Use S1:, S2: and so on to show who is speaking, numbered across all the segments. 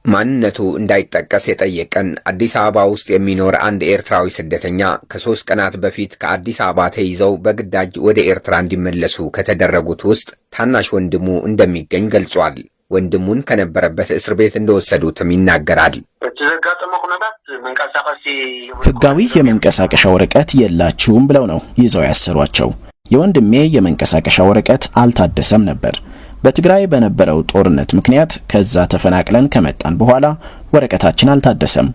S1: ማንነቱ እንዳይጠቀስ የጠየቀን አዲስ አበባ ውስጥ የሚኖር አንድ ኤርትራዊ ስደተኛ ከ3 ቀናት በፊት ከአዲስ አበባ ተይዘው በግዳጅ ወደ ኤርትራ እንዲመለሱ ከተደረጉት ውስጥ ታናሽ ወንድሙ እንደሚገኝ ገልጿል። ወንድሙን ከነበረበት እስር ቤት እንደወሰዱትም ይናገራል።
S2: ሕጋዊ የመንቀሳቀሻ ወረቀት የላችሁም ብለው ነው ይዘው ያሰሯቸው። የወንድሜ የመንቀሳቀሻ ወረቀት አልታደሰም ነበር። በትግራይ በነበረው ጦርነት ምክንያት ከዛ ተፈናቅለን ከመጣን በኋላ ወረቀታችን አልታደሰም።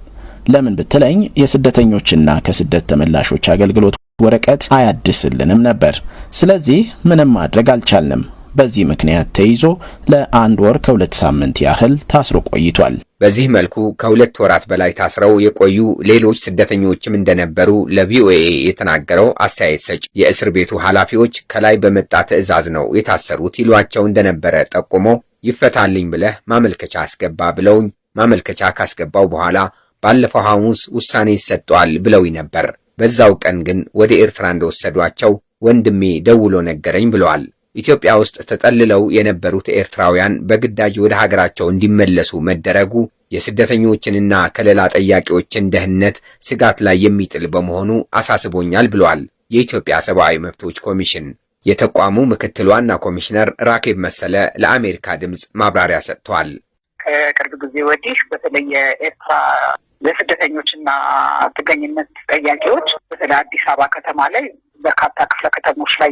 S2: ለምን ብትለኝ የስደተኞችና ከስደት ተመላሾች አገልግሎት ወረቀት አያድስልንም ነበር። ስለዚህ ምንም ማድረግ አልቻልንም። በዚህ ምክንያት ተይዞ ለ1 ወር ከ2 ሳምንት ያህል ታስሮ ቆይቷል።
S1: በዚህ መልኩ ከ2 ወራት በላይ ታስረው የቆዩ ሌሎች ስደተኞችም እንደነበሩ ለቪኦኤ የተናገረው አስተያየት ሰጭ የእስር ቤቱ ኃላፊዎች ከላይ በመጣ ትዕዛዝ ነው የታሰሩት ይሏቸው እንደነበረ ጠቁሞ ይፈታልኝ ብለህ ማመልከቻ አስገባ ብለውኝ ማመልከቻ ካስገባው በኋላ ባለፈው ሐሙስ ውሳኔ ይሰጣል ብለውኝ ነበር። በዛው ቀን ግን ወደ ኤርትራ እንደወሰዷቸው ወንድሜ ደውሎ ነገረኝ ብለዋል። ኢትዮጵያ ውስጥ ተጠልለው የነበሩት ኤርትራውያን በግዳጅ ወደ ሀገራቸው እንዲመለሱ መደረጉ የስደተኞችንና ከለላ ጠያቂዎችን ደህንነት ስጋት ላይ የሚጥል በመሆኑ አሳስቦኛል ብለዋል የኢትዮጵያ ሰብአዊ መብቶች ኮሚሽን። የተቋሙ ምክትል ዋና ኮሚሽነር ራኬብ መሰለ ለአሜሪካ ድምፅ ማብራሪያ ሰጥቷል።
S3: ከቅርብ ጊዜ ወዲህ በተለይ የኤርትራ ለስደተኞችና ጥገኝነት ጠያቂዎች በተለይ አዲስ አበባ ከተማ ላይ በርካታ ክፍለ ከተሞች ላይ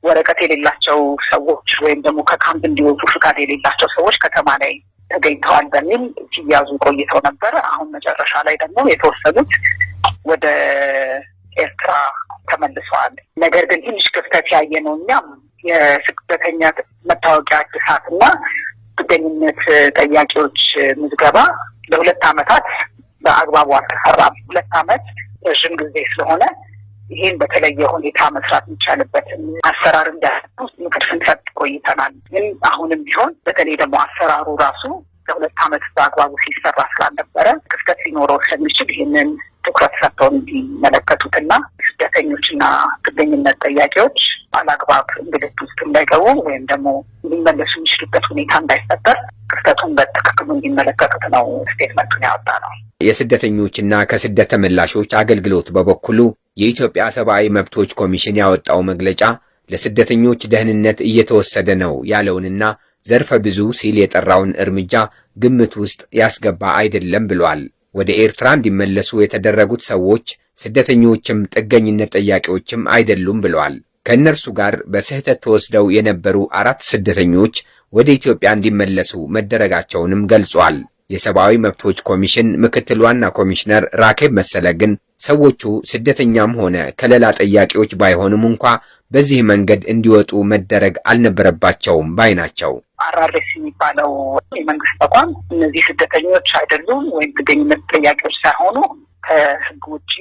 S3: ወረቀት የሌላቸው ሰዎች ወይም ደግሞ ከካምፕ እንዲወጡ ፍቃድ የሌላቸው ሰዎች ከተማ ላይ ተገኝተዋል በሚል ሲያዙ ቆይተው ነበር። አሁን መጨረሻ ላይ ደግሞ የተወሰኑት ወደ ኤርትራ ተመልሰዋል። ነገር ግን ትንሽ ክፍተት ያየ ነው። እኛም የስደተኛ መታወቂያ እድሳትና ጥገኝነት ጠያቂዎች ምዝገባ ለ2 ዓመታት በአግባቡ አልተሰራም። 2 ዓመት ረዥም ጊዜ ስለሆነ ይህን በተለየ ሁኔታ መስራት የሚቻልበትን አሰራር እንዳያስ ምክር ስንሰጥ ቆይተናል። ግን አሁንም ቢሆን በተለይ ደግሞ አሰራሩ ራሱ ለ2 ዓመት በአግባቡ ሲሰራ ስላልነበረ ክፍተት ሊኖረው ስለሚችል ይህንን ትኩረት ሰጥተው እንዲመለከቱትና ስደተኞችና ጥገኝነት ጠያቂዎች አላግባብ እንግልት ውስጥ እንዳይገቡ ወይም ደግሞ ሊመለሱ የሚችሉበት ሁኔታ እንዳይፈጠር ክፍተቱን በትክክሉ እንዲመለከቱት ነው ስቴትመንቱን ያወጣ ነው።
S1: የስደተኞችና ከስደት ተመላሾች አገልግሎት በበኩሉ የኢትዮጵያ ሰብአዊ መብቶች ኮሚሽን ያወጣው መግለጫ ለስደተኞች ደህንነት እየተወሰደ ነው ያለውንና ዘርፈ ብዙ ሲል የጠራውን እርምጃ ግምት ውስጥ ያስገባ አይደለም ብሏል። ወደ ኤርትራ እንዲመለሱ የተደረጉት ሰዎች ስደተኞችም ጥገኝነት ጠያቂዎችም አይደሉም ብሏል። ከእነርሱ ጋር በስህተት ተወስደው የነበሩ 4 ስደተኞች ወደ ኢትዮጵያ እንዲመለሱ መደረጋቸውንም ገልጿል። የሰብአዊ መብቶች ኮሚሽን ምክትል ዋና ኮሚሽነር ራኬብ መሰለ ግን ሰዎቹ ስደተኛም ሆነ ከለላ ጠያቂዎች ባይሆኑም እንኳ በዚህ መንገድ እንዲወጡ መደረግ አልነበረባቸውም ባይ ናቸው።
S3: አራሬስ የሚባለው የመንግስት ተቋም እነዚህ ስደተኞች አይደሉም ወይም ጥገኝነት ጠያቂዎች ሳይሆኑ ከህግ ውጪ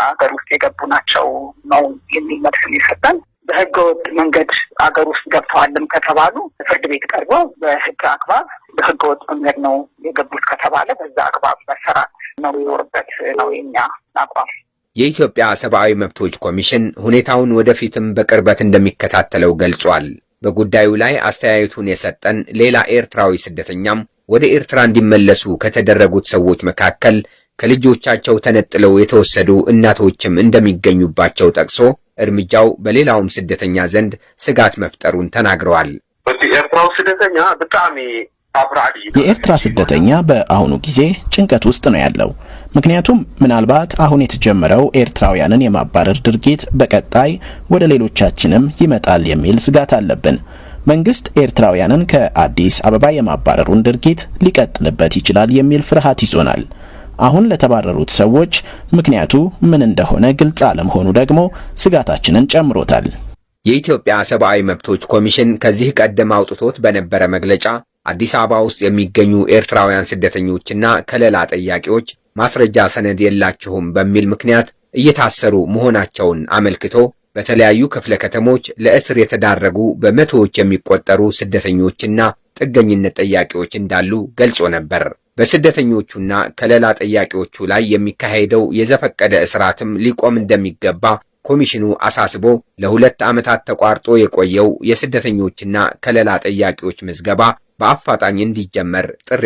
S3: አገር ውስጥ የገቡ ናቸው ነው የሚል መልስ ሊሰጠን። በህገ ወጥ መንገድ አገር ውስጥ ገብተዋልም ከተባሉ ፍርድ ቤት ቀርበው በህግ አግባብ በህገ ወጥ መንገድ ነው የገቡት ከተባለ በዛ አግባብ መሰራት ነው የወርበት ነው የኛ አቋም።
S1: የኢትዮጵያ ሰብአዊ መብቶች ኮሚሽን ሁኔታውን ወደፊትም በቅርበት እንደሚከታተለው ገልጿል። በጉዳዩ ላይ አስተያየቱን የሰጠን ሌላ ኤርትራዊ ስደተኛም ወደ ኤርትራ እንዲመለሱ ከተደረጉት ሰዎች መካከል ከልጆቻቸው ተነጥለው የተወሰዱ እናቶችም እንደሚገኙባቸው ጠቅሶ እርምጃው በሌላውም ስደተኛ ዘንድ ስጋት መፍጠሩን ተናግረዋል።
S2: የኤርትራ ስደተኛ በአሁኑ ጊዜ ጭንቀት ውስጥ ነው ያለው። ምክንያቱም ምናልባት አሁን የተጀመረው ኤርትራውያንን የማባረር ድርጊት በቀጣይ ወደ ሌሎቻችንም ይመጣል የሚል ስጋት አለብን። መንግስት ኤርትራውያንን ከአዲስ አበባ የማባረሩን ድርጊት ሊቀጥልበት ይችላል የሚል ፍርሃት ይዞናል። አሁን ለተባረሩት ሰዎች ምክንያቱ ምን እንደሆነ ግልጽ አለመሆኑ ደግሞ ስጋታችንን ጨምሮታል።
S1: የኢትዮጵያ ሰብአዊ መብቶች ኮሚሽን ከዚህ ቀደም አውጥቶት በነበረ መግለጫ አዲስ አበባ ውስጥ የሚገኙ ኤርትራውያን ስደተኞችና ከለላ ጠያቂዎች ማስረጃ ሰነድ የላችሁም በሚል ምክንያት እየታሰሩ መሆናቸውን አመልክቶ በተለያዩ ክፍለ ከተሞች ለእስር የተዳረጉ በመቶዎች የሚቆጠሩ ስደተኞችና ጥገኝነት ጠያቂዎች እንዳሉ ገልጾ ነበር። በስደተኞቹና ከለላ ጠያቂዎቹ ላይ የሚካሄደው የዘፈቀደ እስራትም ሊቆም እንደሚገባ ኮሚሽኑ አሳስቦ ለ2 ዓመታት ተቋርጦ የቆየው የስደተኞችና ከለላ ጠያቂዎች ምዝገባ በአፋጣኝ እንዲጀመር ጥሪ